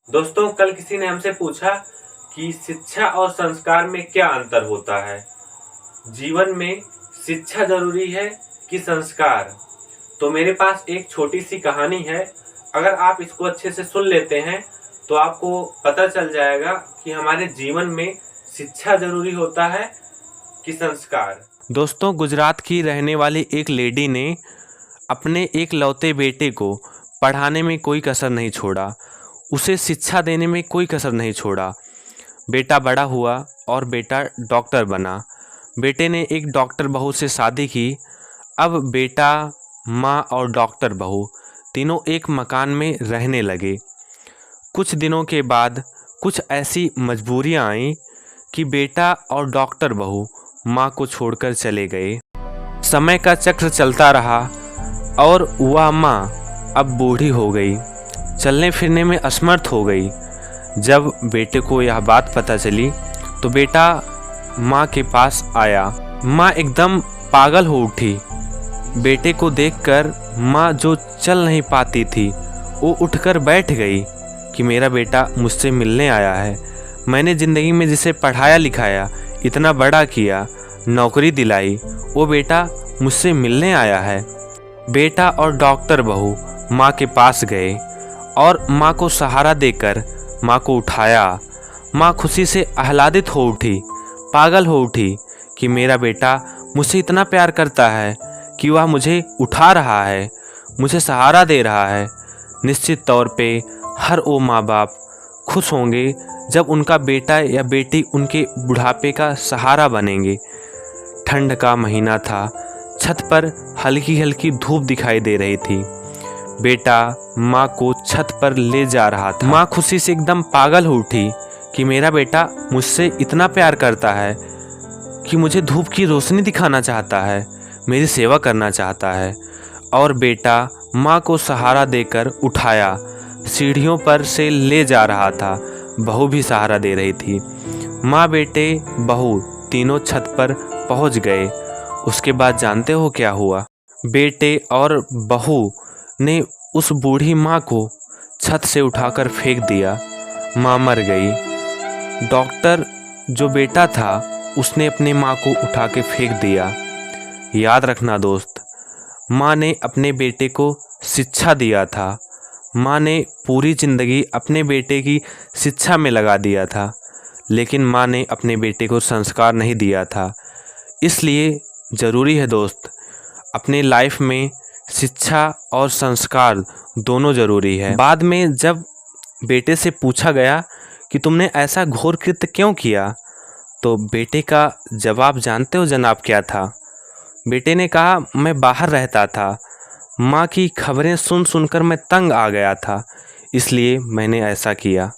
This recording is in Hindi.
दोस्तों, कल किसी ने हमसे पूछा कि शिक्षा और संस्कार में क्या अंतर होता है। जीवन में शिक्षा जरूरी है कि संस्कार। तो मेरे पास एक छोटी सी कहानी है। अगर आप इसको अच्छे से सुन लेते हैं तो आपको पता चल जाएगा कि हमारे जीवन में शिक्षा जरूरी होता है कि संस्कार। दोस्तों, गुजरात की रहने वाली एक लेडी ने अपने एक लौते बेटे को पढ़ाने में कोई कसर नहीं छोड़ा, उसे शिक्षा देने में कोई कसर नहीं छोड़ा। बेटा बड़ा हुआ और बेटा डॉक्टर बना। बेटे ने एक डॉक्टर बहू से शादी की। अब बेटा, माँ और डॉक्टर बहू तीनों एक मकान में रहने लगे। कुछ दिनों के बाद कुछ ऐसी मजबूरियाँ आईं कि बेटा और डॉक्टर बहू माँ को छोड़कर चले गए। समय का चक्र चलता रहा और वह माँ अब बूढ़ी हो गई, चलने फिरने में असमर्थ हो गई। जब बेटे को यह बात पता चली तो बेटा माँ के पास आया। माँ एकदम पागल हो उठी। बेटे को देखकर माँ, जो चल नहीं पाती थी, वो उठकर बैठ गई कि मेरा बेटा मुझसे मिलने आया है। मैंने ज़िंदगी में जिसे पढ़ाया लिखाया, इतना बड़ा किया, नौकरी दिलाई, वो बेटा मुझसे मिलने आया है। बेटा और डॉक्टर बहू माँ के पास गए और माँ को सहारा देकर माँ को उठाया। माँ खुशी से आह्लादित हो उठी, पागल हो उठी कि मेरा बेटा मुझसे इतना प्यार करता है कि वह मुझे उठा रहा है, मुझे सहारा दे रहा है। निश्चित तौर पे हर वो माँ बाप खुश होंगे जब उनका बेटा या बेटी उनके बुढ़ापे का सहारा बनेंगे। ठंड का महीना था, छत पर हल्की हल्की धूप दिखाई दे रही थी। बेटा माँ को छत पर ले जा रहा था। माँ खुशी से एकदम पागल हो उठी कि मेरा बेटा मुझसे इतना प्यार करता है कि मुझे धूप की रोशनी दिखाना चाहता है, मेरी सेवा करना चाहता है। और बेटा माँ को सहारा देकर उठाया, सीढ़ियों पर से ले जा रहा था। बहू भी सहारा दे रही थी। माँ, बेटे, बहू तीनों छत पर पहुँच गए। उसके बाद जानते हो क्या हुआ? बेटे और बहू ने उस बूढ़ी माँ को छत से उठाकर फेंक दिया। माँ मर गई। डॉक्टर जो बेटा था उसने अपने माँ को उठा के फेंक दिया। याद रखना दोस्त, माँ ने अपने बेटे को शिक्षा दिया था। माँ ने पूरी ज़िंदगी अपने बेटे की शिक्षा में लगा दिया था, लेकिन माँ ने अपने बेटे को संस्कार नहीं दिया था। इसलिए ज़रूरी है दोस्त, अपने लाइफ में शिक्षा और संस्कार दोनों ज़रूरी है। बाद में जब बेटे से पूछा गया कि तुमने ऐसा घोर कृत्य क्यों किया, तो बेटे का जवाब जानते हो जनाब क्या था? बेटे ने कहा, मैं बाहर रहता था, माँ की खबरें सुन सुनकर मैं तंग आ गया था, इसलिए मैंने ऐसा किया।